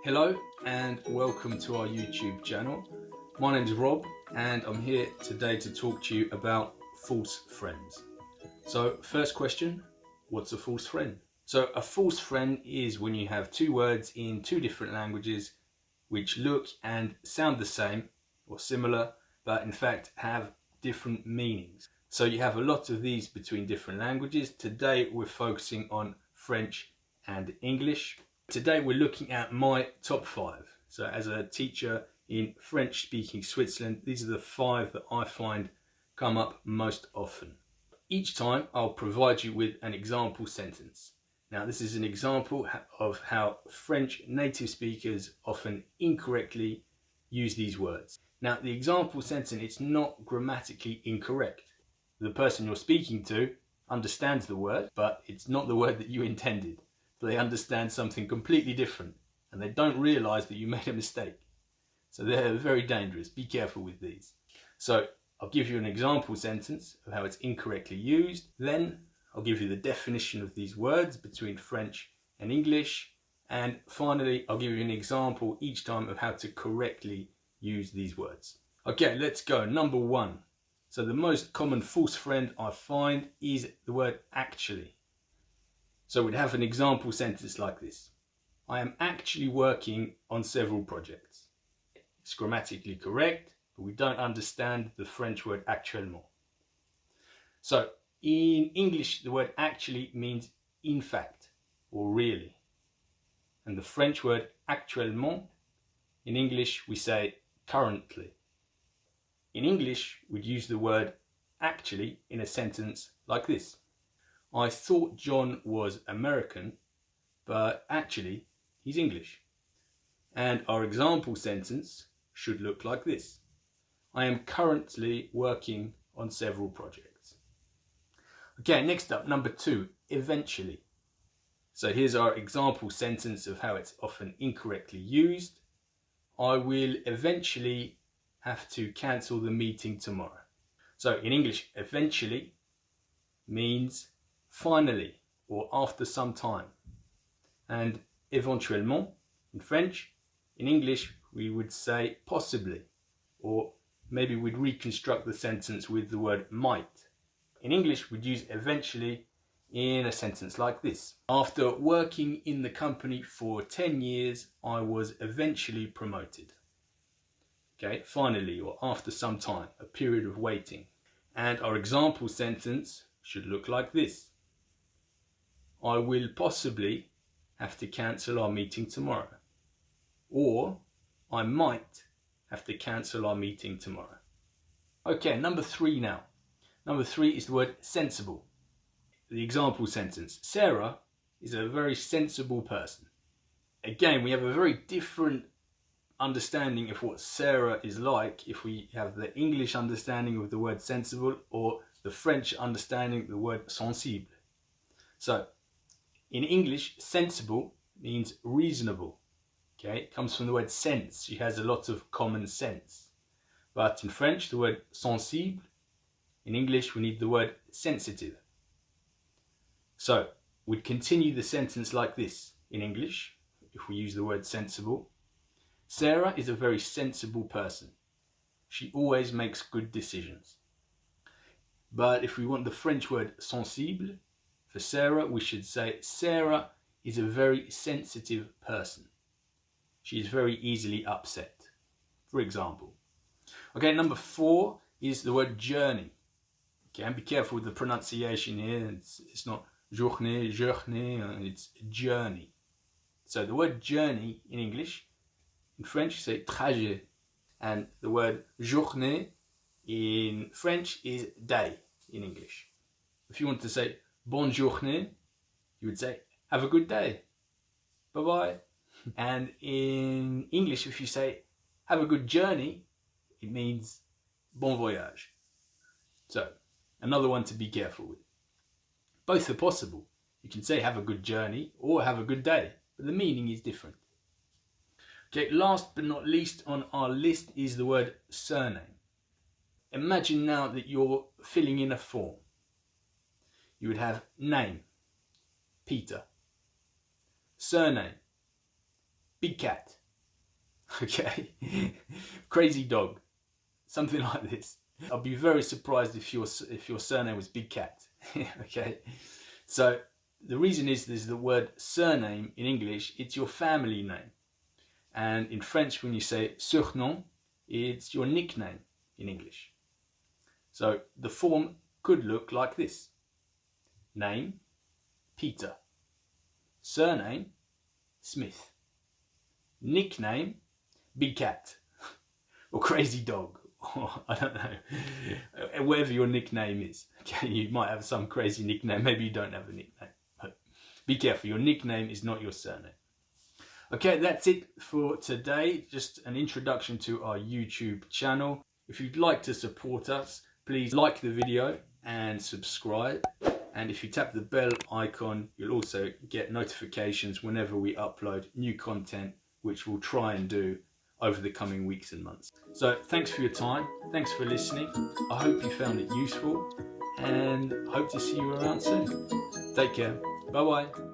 Hello and welcome to our YouTube channel. My name is Rob and I'm here today to talk to you about false friends. So first question, what's a false friend? So a false friend is when you have two words in two different languages which look and sound the same or similar, but in fact have different meanings. So you have a lot of these between different languages. Today we're focusing on French and English. Today we're looking at my top 5. So as a teacher in French speaking Switzerland, these are the 5 that I find come up most often. Each time I'll provide you with an example sentence. Now this is an example of how French native speakers often incorrectly use these words. Now the example sentence, it's not grammatically incorrect. The person you're speaking to understands the word, but it's not the word that you intended. They understand something completely different and they don't realize that you made a mistake. So they're very dangerous. Be careful with these. So I'll give you an example sentence of how it's incorrectly used. Then I'll give you the definition of these words between French and English. And finally, I'll give you an example each time of how to correctly use these words. Okay, let's go. Number 1. So the most common false friend I find is the word actually. So we'd have an example sentence like this. I am actually working on several projects. It's grammatically correct, but we don't understand the French word actuellement. So in English, the word actually means in fact or really. And the French word actuellement, in English we say currently. In English, we'd use the word actually in a sentence like this. I thought John was American, but actually he's English. And our example sentence should look like this. I am currently working on several projects. Okay, next up, number 2, eventually. So here's our example sentence of how it's often incorrectly used. I will eventually have to cancel the meeting tomorrow. So in English, eventually means finally or after some time. And éventuellement in French, in English we would say possibly, or maybe we'd reconstruct the sentence with the word might. In English we'd use eventually in a sentence like this. After working in the company for 10 years, I was eventually promoted. Okay, finally or after some time, a period of waiting. And our example sentence should look like this. I will possibly have to cancel our meeting tomorrow. Or I might have to cancel our meeting tomorrow. Okay, number 3 now. Number 3 is the word sensible. The example sentence. Sarah is a very sensible person. Again, we have a very different understanding of what Sarah is like if we have the English understanding of the word sensible or the French understanding of the word sensible. So, in English, sensible means reasonable. Okay, it comes from the word sense. She has a lot of common sense. But in French, the word sensible. In English, we need the word sensitive. So, we'd continue the sentence like this in English, if we use the word sensible. Sarah is a very sensible person. She always makes good decisions. But if we want the French word sensible, for Sarah, we should say Sarah is a very sensitive person. She is very easily upset, for example. Okay, number 4 is the word journey. Okay, and be careful with the pronunciation here. It's not journée, it's journey. So the word journey in English, in French you say trajet. And the word journée in French is day in English. If you want to say bonne journée, you would say have a good day, bye bye. And in English, if you say have a good journey, it means bon voyage. So another one to be careful with. Both are possible. You can say have a good journey or have a good day, but the meaning is different. Okay, last but not least on our list is the word surname. Imagine now that you're filling in a form. You would have name, Peter. Surname, big cat. Okay, crazy dog, something like this. I'd be very surprised if your surname was Big Cat. Okay, so the reason is the word surname in English, it's your family name, and in French when you say surnom, it's your nickname in English. So the form could look like this: name, Peter; surname, Smith; nickname, Big Cat, or Crazy Dog, or I don't know, whatever your nickname is. Okay, you might have some crazy nickname, maybe you don't have a nickname, but be careful, your nickname is not your surname. Okay, that's it for today, just an introduction to our YouTube channel. If you'd like to support us, please like the video and subscribe. And if you tap the bell icon, you'll also get notifications whenever we upload new content, which we'll try and do over the coming weeks and months. So thanks for your time, thanks for listening. I hope you found it useful and hope to see you around soon. Take care, bye bye.